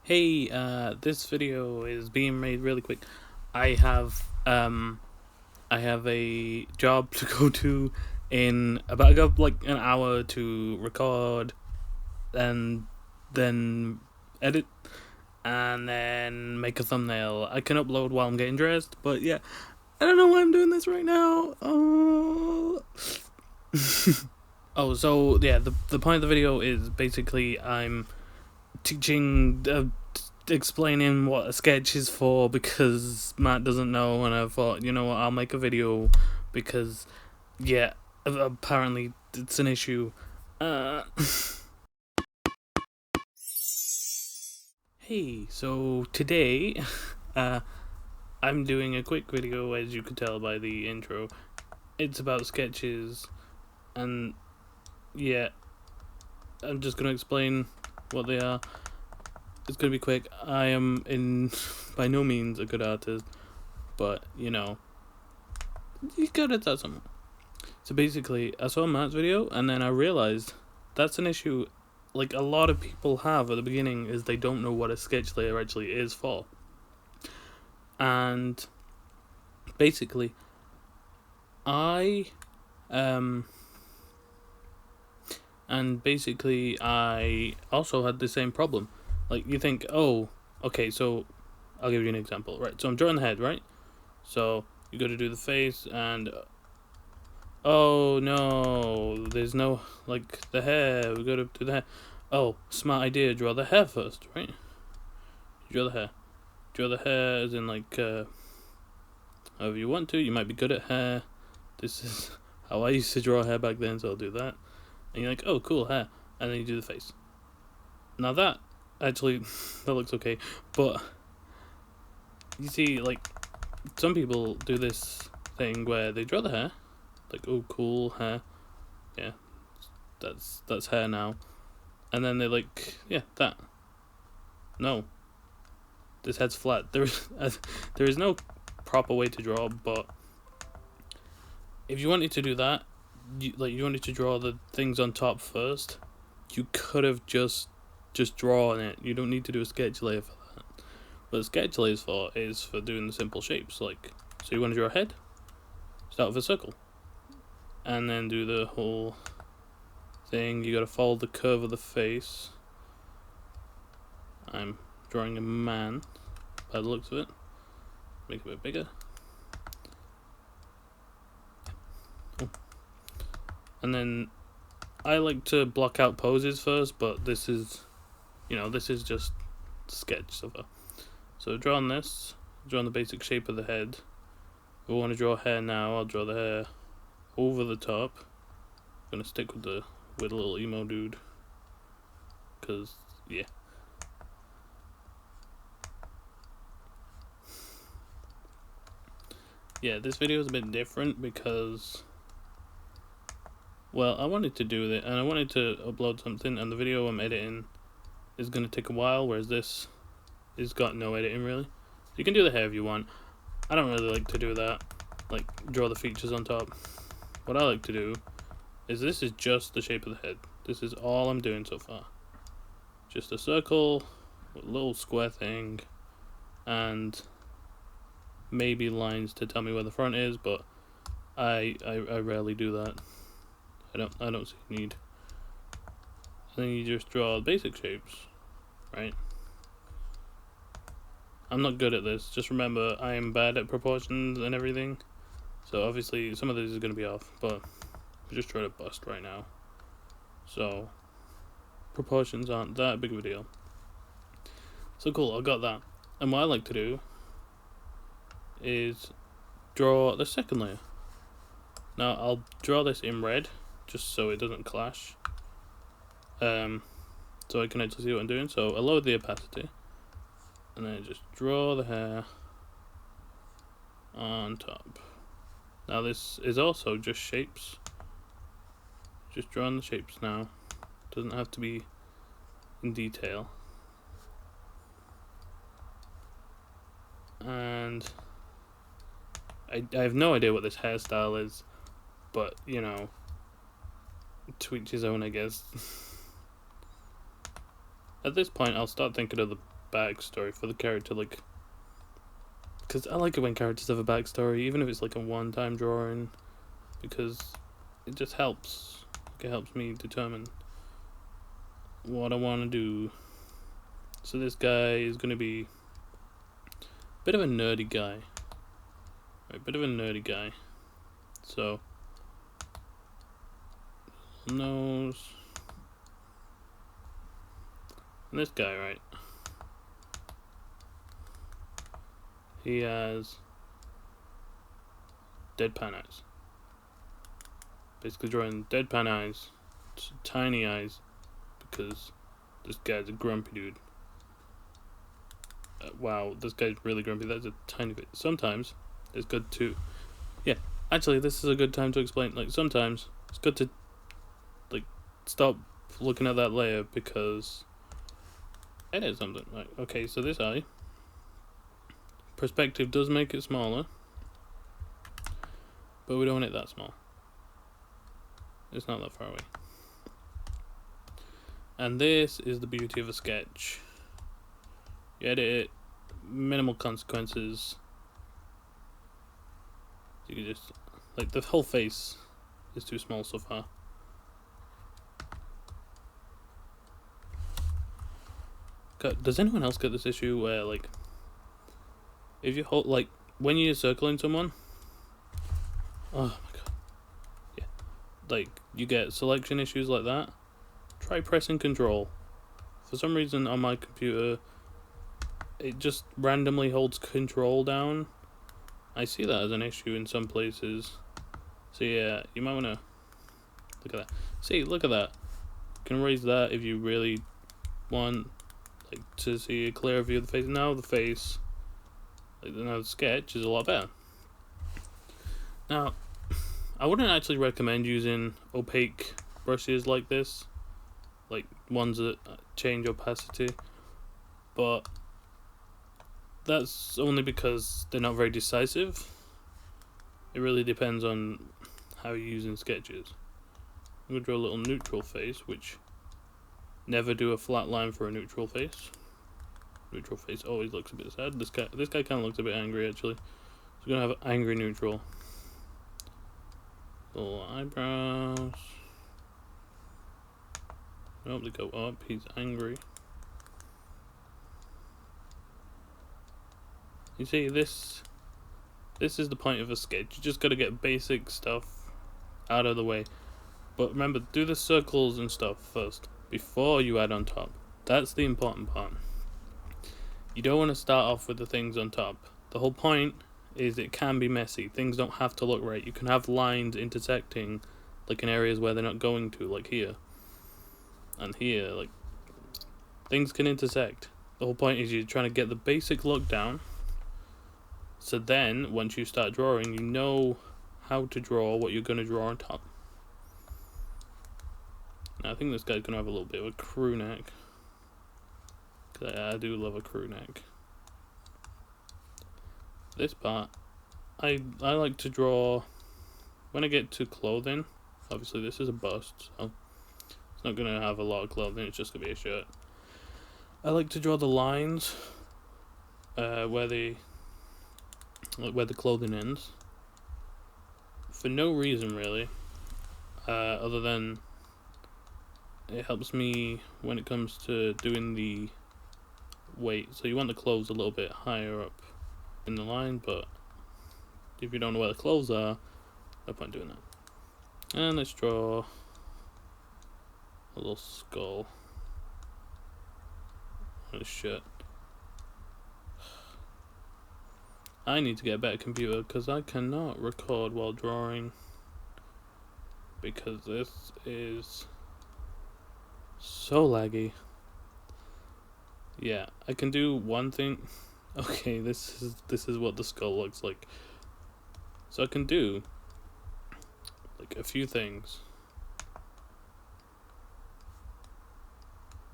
Hey, this video is being made really quick. I have I have a job to go to in about I got like an hour to record and then edit and then make a thumbnail. I can upload while I'm getting dressed, but yeah, I don't know why I'm doing this right now. Oh. Oh, so yeah, the point of the video is basically I'm teaching explaining what a sketch is for because Matt doesn't know, and I thought, you know what, I'll make a video because, yeah, apparently it's an issue. Hey, so today, I'm doing a quick video, as you could tell by the intro. It's about sketches, and yeah, I'm just gonna explain what they are. It's gonna be quick. I am by no means a good artist, but you know, you gotta start somewhere. So basically, I saw Matt's video, and then I realized that's an issue. Like a lot of people have at the beginning, is they don't know what a sketch layer actually is for. And basically, I I also had the same problem. Like you think, oh, okay, so I'll give you an example, right? So I'm drawing the head, right? So you got to do the face, and oh no, there's no, like, the hair. We gotta do the hair. Oh, smart idea, draw the hair first, right? Draw the hair. Draw the hair as in, like, however you want to. You might be good at hair. This is how I used to draw hair back then, so I'll do that. And you're like, oh, cool, hair. And then you do the face. Now that, actually, that looks okay. But, you see, like, some people do this thing where they draw the hair. Like, oh, cool, hair. Yeah, that's hair now. And then they're like, yeah, that. No, this head's flat. There is no proper way to draw, but if you wanted to do that, you wanted to draw the things on top first, you could have just drawn it. You don't need to do a sketch layer for that. What a sketch layer is for doing the simple shapes. Like, so you want to draw a head, start with a circle, and then do the whole thing. You got to follow the curve of the face. I'm drawing a man by the looks of it. Make it a bit bigger. Oh. And then I like to block out poses first, but this is just sketch so far. So drawing this, drawing the basic shape of the head. If I want to draw hair now, I'll draw the hair over the top. I'm gonna stick with the little emo dude, cause yeah. Yeah, this video is a bit different because, well, I wanted to do it and I wanted to upload something, and the video I'm editing is gonna take a while, whereas this has got no editing really. So you can do the hair if you want. I don't really like to do that, like draw the features on top. What I like to do is, this is just the shape of the head. This is all I'm doing so far. Just a circle with a little square thing and maybe lines to tell me where the front is, but I rarely do that. I don't see a need. And then you just draw basic shapes, right? I'm not good at this. Just remember, I am bad at proportions and everything. So obviously some of this is going to be off, but I'm just trying to bust right now. So proportions aren't that big of a deal. So cool, I got that. And what I like to do is draw the second layer. Now I'll draw this in red, just so it doesn't clash. So I can actually see what I'm doing. So I lower the opacity, and then I just draw the hair on top. Now this is also just shapes. Just drawing the shapes now. Doesn't have to be in detail. And I have no idea what this hairstyle is, but you know, to each his own, I guess. At this point, I'll start thinking of the backstory for the character, like, because I like it when characters have a backstory, even if it's like a one-time drawing, because it just helps. Like, it helps me determine what I want to do. So this guy is going to be a bit of a nerdy guy. Right, bit of a nerdy guy. So, nose. And this guy, right? He has deadpan eyes. Basically drawing deadpan eyes, tiny eyes, because this guy's a grumpy dude. Wow, this guy's really grumpy. That's a tiny bit. Sometimes it's good to, yeah. Actually, this is a good time to explain. Like, sometimes it's good to, like, stop looking at that layer because it is something. Like, okay, so this eye, perspective does make it smaller, but we don't want it that small. It's not that far away. And this is the beauty of a sketch. You edit it, minimal consequences. You can just, like, the whole face is too small so far. God, does anyone else get this issue where, like, if you hold, like, when you're circling someone, oh my god, yeah, like, you get selection issues like that. Try pressing control. For some reason on my computer, it just randomly holds control down. I see that as an issue in some places. So yeah, you might want to look at that. See, look at that. You can raise that if you really want, like, to see a clear view of the face. Now the face, like, now the sketch is a lot better. Now, I wouldn't actually recommend using opaque brushes like this, like ones that change opacity, but that's only because they're not very decisive. It really depends on how you're using sketches. I'm going to draw a little neutral face, which never do a flat line for a neutral face. Neutral face always looks a bit sad. This guy kind of looks a bit angry actually. So we're going to have angry neutral. Little eyebrows. Nope, they go up. He's angry. You see, this is the point of a sketch. You just got to get basic stuff out of the way. But remember, do the circles and stuff first before you add on top. That's the important part. You don't want to start off with the things on top. The whole point is it can be messy. Things don't have to look right. You can have lines intersecting, like in areas where they're not going to, like here and here. Like, things can intersect. The whole point is you're trying to get the basic look down, so then once you start drawing, you know how to draw what you're going to draw on top. Now I think this guy's going to have a little bit of a crew neck, because I do love a crew neck. This part, I like to draw when I get to clothing. Obviously this is a bust, so it's not going to have a lot of clothing, it's just going to be a shirt. I like to draw the lines where the clothing ends, for no reason really, other than it helps me when it comes to doing the weight. So you want the clothes a little bit higher up in the line, but if you don't know where the clothes are, no point doing that. And let's draw a little skull on his shirt. I need to get a better computer because I cannot record while drawing, because this is so laggy. Yeah, I can do one thing. Okay, this is what the skull looks like. So I can do like a few things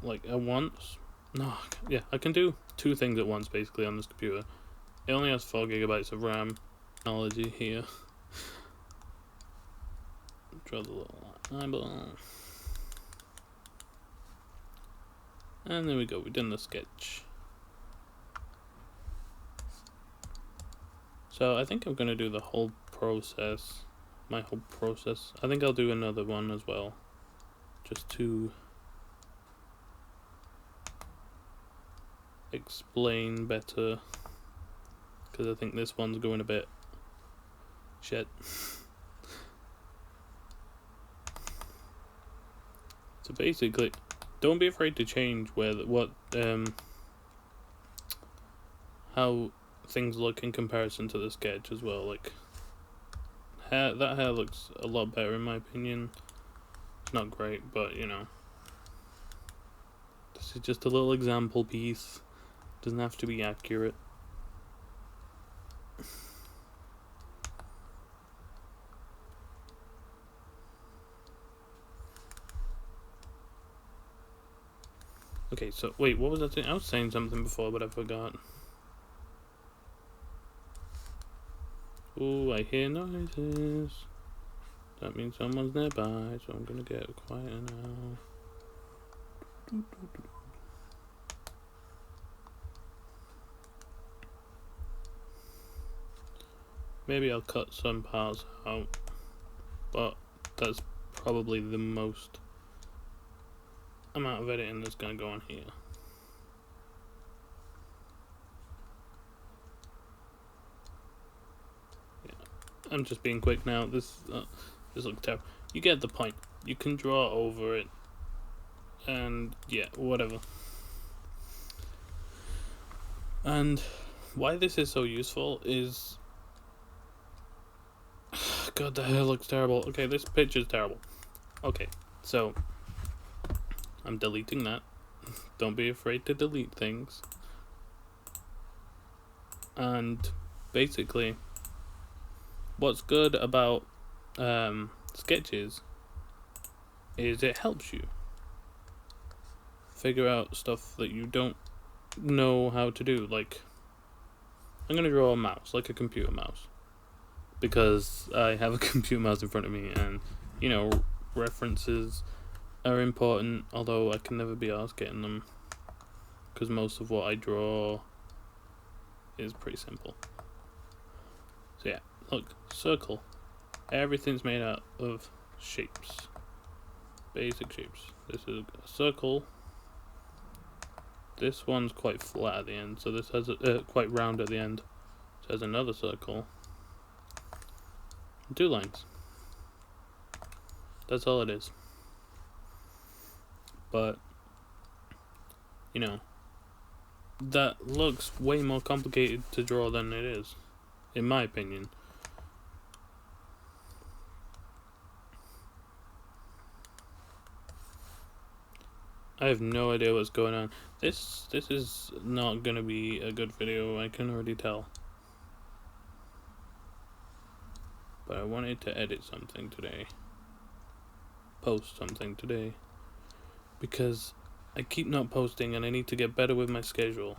like at once. No, yeah, I can do two things at once basically on this computer. It only has 4 GB of RAM. Technology here. Draw the little eyeball. And there we go, we've done the sketch. So I think I'm gonna do the whole process, my whole process. I think I'll do another one as well, just to explain better, because I think this one's going a bit shit. So basically, don't be afraid to change how things look in comparison to the sketch as well. Like that hair looks a lot better in my opinion. It's not great, but you know, this is just a little example piece. Doesn't have to be accurate. Okay, so wait, what was I saying? I was saying something before, but I forgot. Ooh, I hear noises. That means someone's nearby, so I'm gonna get quieter now. Maybe I'll cut some parts out, but that's probably the most amount of editing that's gonna go on here. Yeah, I'm just being quick now. This looks terrible. You get the point. You can draw over it, and yeah, whatever. And why this is so useful is, God, the hair looks terrible. Okay, this picture's terrible. Okay, so I'm deleting that. Don't be afraid to delete things. And basically, what's good about sketches is it helps you figure out stuff that you don't know how to do. Like, I'm gonna draw a mouse, like a computer mouse, because I have a computer mouse in front of me, and you know, references are important, although I can never be asked getting them, because most of what I draw is pretty simple. So yeah, look, circle. Everything's made out of shapes, basic shapes. This is a circle. This one's quite flat at the end, so this has quite round at the end. So there's another circle. 2 lines. That's all it is. But you know, that looks way more complicated to draw than it is, in my opinion. I have no idea what's going on. This is not gonna be a good video, I can already tell. But I wanted to edit something today. Post something today. Because I keep not posting and I need to get better with my schedule.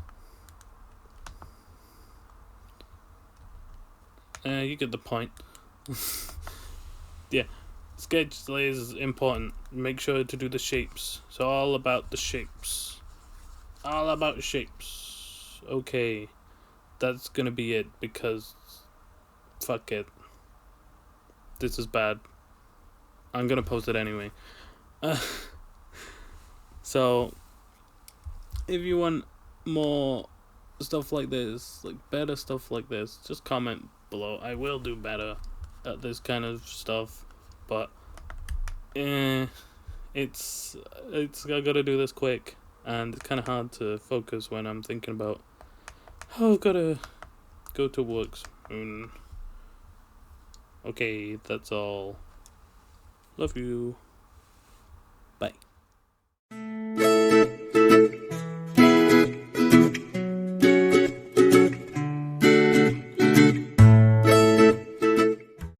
You get the point. Yeah. Sketch is important. Make sure to do the shapes. So all about the shapes. All about shapes. Okay. That's gonna be it, because fuck it. This is bad. I'm gonna post it anyway. So if you want more stuff like this, like better stuff like this, just comment below. I will do better at this kind of stuff, but it's I gotta do this quick, and it's kind of hard to focus when I'm thinking about I've gotta go to work soon. Okay, that's all. Love you. Bye.